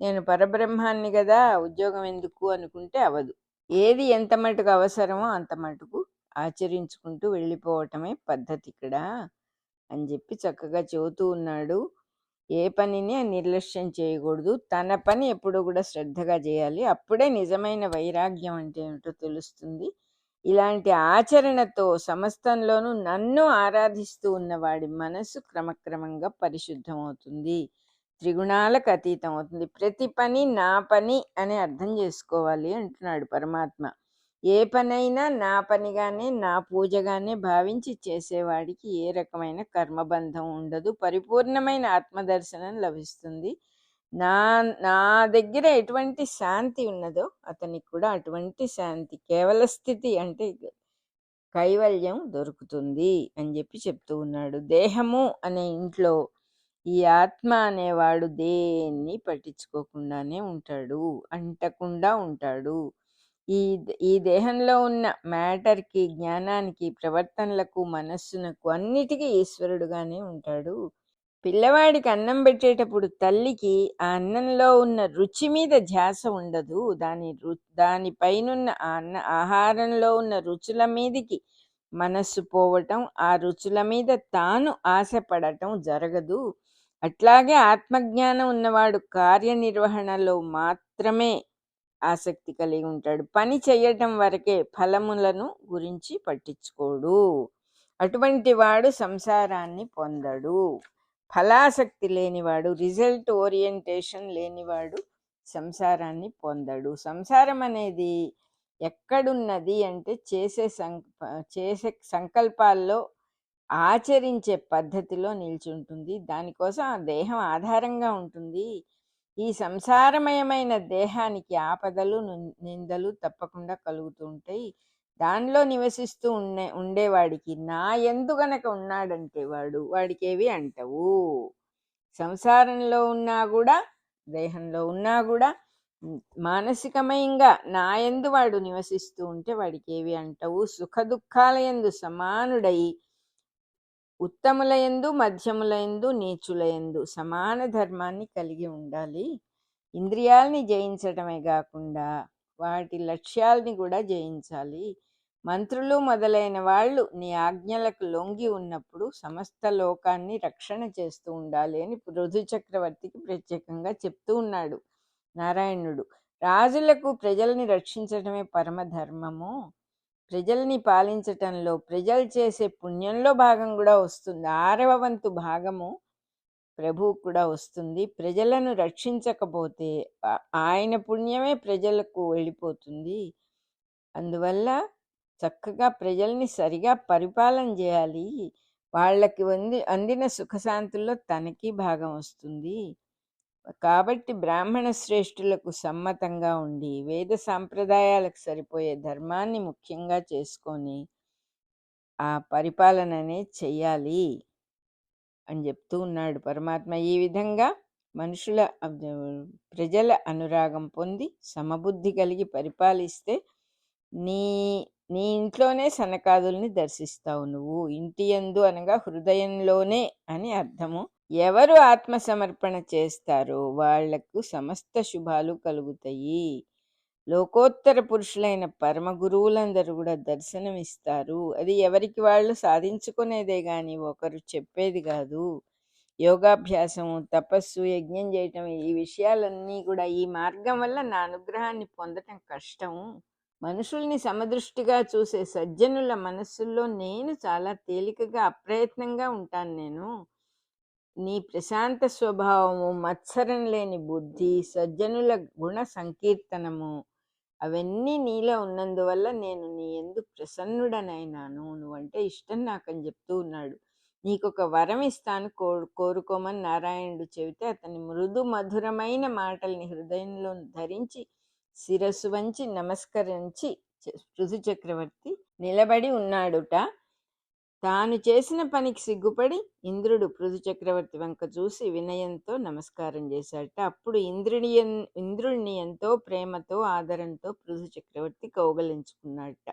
నేను పరబ్రహ్మాన్ని కదా, ఉద్యోగం ఎందుకు అనుకుంటే అవదు. ఏది ఎంత మటుకు అవసరమో అంత మటుకు ఆచరించుకుంటూ వెళ్ళిపోవటమే పద్ధతి ఇక్కడ అని చక్కగా చెబుతూ ఉన్నాడు. ఏ పనిని నిర్లక్ష్యం చేయకూడదు. తన పని ఎప్పుడూ కూడా శ్రద్ధగా చేయాలి. అప్పుడే నిజమైన వైరాగ్యం అంటే ఏమిటో తెలుస్తుంది. ఇలాంటి ఆచరణతో సమస్తంలోనూ నన్ను ఆరాధిస్తూ ఉన్నవాడి మనసు క్రమక్రమంగా పరిశుద్ధమవుతుంది, త్రిగుణాలకు అతీతం అవుతుంది. ప్రతి పని నా పని అని అర్థం చేసుకోవాలి అంటున్నాడు పరమాత్మ. ఏ పనైనా నా పనిగానే, నా పూజగానే భావించి చేసేవాడికి ఏ రకమైన కర్మబంధం ఉండదు, పరిపూర్ణమైన ఆత్మదర్శనం లభిస్తుంది. నా నా దగ్గర ఎటువంటి శాంతి ఉన్నదో అతనికి కూడా అటువంటి శాంతి, కేవల స్థితి అంటే కైవల్యం దొరుకుతుంది అని చెప్పి చెప్తూ ఉన్నాడు. దేహము అనే ఇంట్లో ఈ ఆత్మ అనేవాడు దేన్ని పట్టించుకోకుండానే ఉంటాడు, అంటకుండా ఉంటాడు. ఈ దేహంలో ఉన్న మ్యాటర్కి, జ్ఞానానికి, ప్రవర్తనలకు, మనస్సునకు అన్నిటికీ ఈశ్వరుడుగానే ఉంటాడు. పిల్లవాడికి అన్నం పెట్టేటప్పుడు తల్లికి ఆ అన్నంలో ఉన్న రుచి మీద ధ్యాస ఉండదు, దానిపైనున్న ఆ ఆహారంలో ఉన్న రుచుల మీదకి మనస్సు పోవటం, ఆ రుచుల మీద తాను ఆశపడటం జరగదు. అట్లాగే ఆత్మజ్ఞానం ఉన్నవాడు కార్యనిర్వహణలో మాత్రమే ఆసక్తి కలిగి ఉంటాడు, పని చెయ్యటం వరకే, ఫలములను గురించి పట్టించుకోడు. అటువంటి వాడు సంసారాన్ని పొందడు. ఫలాసక్తి లేనివాడు, రిజల్ట్ ఓరియంటేషన్ లేనివాడు సంసారాన్ని పొందడు. సంసారం అనేది ఎక్కడున్నది అంటే చేసే సంకల్పాల్లో, ఆచరించే పద్ధతిలో నిల్చుంటుంది. దానికోసం ఆ దేహం ఆధారంగా ఉంటుంది. ఈ సంసారమయమైన దేహానికి ఆపదలు, నిందలు తప్పకుండా కలుగుతూ ఉంటాయి. దానిలో నివసిస్తూ ఉండేవాడికి నా యందు గనక ఉన్నాడంటే వాడికి ఏవి అంటవు. సంసారంలో ఉన్నా కూడా, దేహంలో ఉన్నా కూడా మానసికమయంగా నా యందు వాడు నివసిస్తూ ఉంటే వాడికి ఏవి అంటవు. సుఖ దుఃఖాల యందు సమానుడై ఉత్తముల యందు, మధ్యముల యందు, నీచుల యందు సమాన ధర్మాన్ని కలిగి ఉండాలి. ఇంద్రియాలని జయించడమే కాకుండా వాటి లక్ష్యాలని కూడా జయించాలి. మంత్రులు మొదలైన వాళ్ళు నీ ఆజ్ఞలకు లొంగి ఉన్నప్పుడు సమస్త లోకాన్ని రక్షణ చేస్తూ ఉండాలి అని పృథు చక్రవర్తికి ప్రత్యేకంగా చెప్తూ ఉన్నాడు నారాయణుడు. రాజులకు ప్రజల్ని రక్షించడమే పరమధర్మము. ప్రజల్ని పాలించటంలో ప్రజలు చేసే పుణ్యంలో భాగం కూడా వస్తుంది. 6వ వంతు భాగము ప్రభువు కూడా వస్తుంది. ప్రజలను రక్షించకపోతే ఆయన పుణ్యమే ప్రజలకు వెళ్ళిపోతుంది. అందువల్ల చక్కగా ప్రజల్ని సరిగా పరిపాలన చేయాలి. వాళ్ళకి అందిన సుఖశాంతుల్లో తనకి భాగం వస్తుంది. కాబట్టి బ్రాహ్మణ శ్రేష్ఠులకు సమ్మతంగా ఉండి వేద సాంప్రదాయాలకు సరిపోయే ధర్మాన్ని ముఖ్యంగా చేసుకొని ఆ పరిపాలననే చెయ్యాలి అని చెప్తూ ఉన్నాడు పరమాత్మ. ఈ విధంగా ప్రజల అనురాగం పొంది సమబుద్ధి కలిగి పరిపాలిస్తే నీ నీ ఇంట్లోనే సనకాదుల్ని దర్శిస్తావు నువ్వు. ఇంటి యందు అనగా హృదయంలోనే అని అర్థము. ఎవరు ఆత్మసమర్పణ చేస్తారో వాళ్లకు సమస్త శుభాలు కలుగుతాయి. లోకోత్తర పురుషులైన పరమ గురువులందరూ కూడా దర్శనమిస్తారు. అది ఎవరికి వాళ్ళు సాధించుకునేదే గాని ఒకరు చెప్పేది కాదు. యోగాభ్యాసము, తపస్సు, యజ్ఞం చేయటం, ఈ విషయాలన్నీ కూడా ఈ మార్గం వల్ల నా అనుగ్రహాన్ని పొందటం కష్టము. మనుషుల్ని సమదృష్టిగా చూసే సజ్జనుల మనస్సుల్లో నేను చాలా తేలికగా అప్రయత్నంగా ఉంటాను. నేను నీ ప్రశాంత స్వభావము, మత్సరం లేని బుద్ధి, సజ్జనుల గుణ సంకీర్తనము అవన్నీ నీలో ఉన్నందువల్ల నేను నీ యందు ప్రసన్నుడనైనాను. నువ్వంటే ఇష్టం నాకని చెప్తూ ఉన్నాడు. నీకొక వరం ఇస్తాను, కోరుకోమని నారాయణుడు చెబితే అతని మృదు మధురమైన మాటల్ని హృదయంలో ధరించి శిరస్సు వంచి నమస్కరించి పృథు చక్రవర్తి నిలబడి ఉన్నాడుట. తాను చేసిన పనికి సిగ్గుపడి ఇంద్రుడు పృథు చక్రవర్తి వంక చూసి వినయంతో నమస్కారం చేశాడట. అప్పుడు ఇంద్రుడిని ఎంతో ప్రేమతో ఆదరంతో పృథు చక్రవర్తి కౌగలించుకున్నాడట.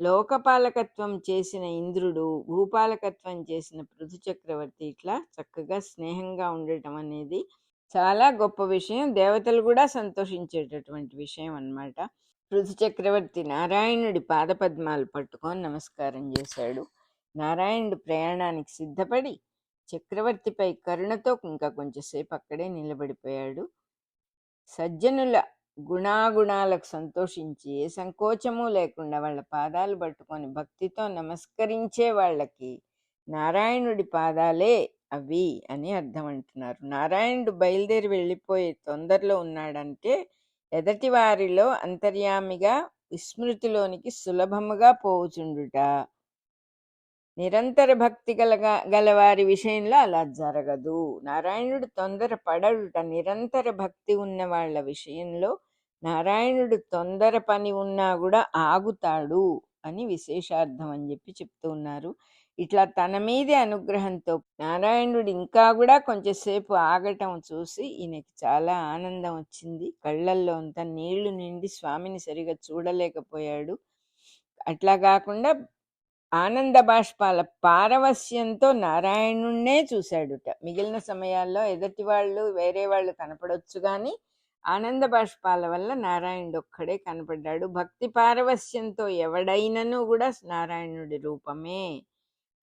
లోకపాలకత్వం చేసిన ఇంద్రుడు, భూపాలకత్వం చేసిన పృథు చక్రవర్తి ఇట్లా చక్కగా స్నేహంగా ఉండటం అనేది చాలా గొప్ప విషయం. దేవతలు కూడా సంతోషించేటటువంటి విషయం అన్నమాట. పృథు చక్రవర్తి నారాయణుడి పాదపద్మాలు పట్టుకొని నమస్కారం చేశాడు. నారాయణుడు ప్రయాణానికి సిద్ధపడి చక్రవర్తిపై కరుణతో ఇంకా కొంచెంసేపు అక్కడే నిలబడిపోయాడు. సజ్జనుల గుణాగుణాలకు సంతోషించి ఏ సంకోచము లేకుండా వాళ్ళ పాదాలు పట్టుకొని భక్తితో నమస్కరించే వాళ్ళకి నారాయణుడి పాదాలే అవి అని అర్థం అంటున్నారు. నారాయణుడు బయలుదేరి వెళ్ళిపోయే తొందరలో ఉన్నాడంటే ఎదటి వారిలో అంతర్యామిగా విస్మృతిలోనికి సులభముగా పోవుచుండుట. నిరంతర భక్తి గలవారి విషయంలో అలా జరగదు. నారాయణుడు తొందర పడడుట. నిరంతర భక్తి ఉన్న వాళ్ళ విషయంలో నారాయణుడు తొందర పని ఉన్నా కూడా ఆగుతాడు అని విశేషార్థం అని చెప్పి చెప్తూ ఉన్నారు. ఇట్లా తన మీదే అనుగ్రహంతో నారాయణుడు ఇంకా కూడా కొంచెంసేపు ఆగటం చూసి ఈయనకి చాలా ఆనందం వచ్చింది. కళ్ళల్లో అంతా నీళ్లు నిండి స్వామిని సరిగా చూడలేకపోయాడు. అట్లా కాకుండా ఆనంద బాష్పాల పారవస్యంతో నారాయణుణ్ణే చూశాడుట. మిగిలిన సమయాల్లో ఎదుటి వాళ్ళు వేరే వాళ్ళు కనపడొచ్చు కానీ ఆనంద బాష్పాల వల్ల నారాయణుడు ఒక్కడే కనపడ్డాడు. భక్తి పారవస్యంతో ఎవడైనను కూడా నారాయణుడి రూపమే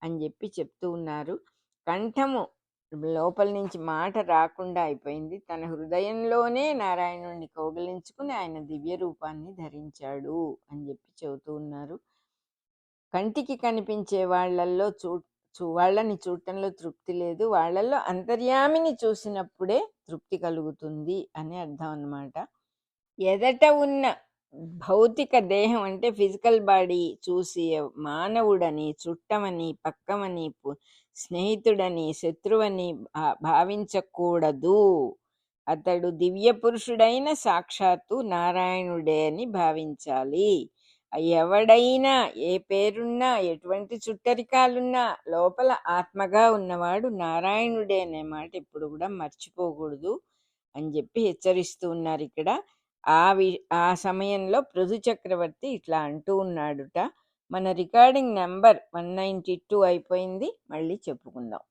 అని చెప్పి చెప్తూ ఉన్నారు. కంఠము లోపల నుంచి మాట రాకుండా అయిపోయింది. తన హృదయంలోనే నారాయణుడిని కౌగిలించుకుని ఆయన దివ్య రూపాన్ని ధరించాడు అని చెప్పి చెబుతూ ఉన్నారు. కంటికి కనిపించే వాళ్ళల్లో వాళ్ళని చూడటంలో తృప్తి లేదు, వాళ్ళల్లో అంతర్యామిని చూసినప్పుడే తృప్తి కలుగుతుంది అని అర్థం అన్నమాట. ఎదట ఉన్న భౌతిక దేహం అంటే ఫిజికల్ బాడీ చూసి మానవుడని, చుట్టమని, పక్కమని, స్నేహితుడని, శత్రువని భావించకూడదు. అతడు దివ్య పురుషుడైన సాక్షాత్తు నారాయణుడే అని భావించాలి. ఎవడైనా ఏ పేరున్నా ఎటువంటి చుట్టరికాలున్నా లోపల ఆత్మగా ఉన్నవాడు నారాయణుడే అనే మాట ఇప్పుడు కూడా మర్చిపోకూడదు అని చెప్పి హెచ్చరిస్తూ ఉన్నారు ఇక్కడ. ఆ సమయంలో పృథు చక్రవర్తి ఇట్లా అంటూ ఉన్నాడుట. మన రికార్డింగ్ నెంబర్ 192 అయిపోయింది. మళ్ళీ చెప్పుకుందాం.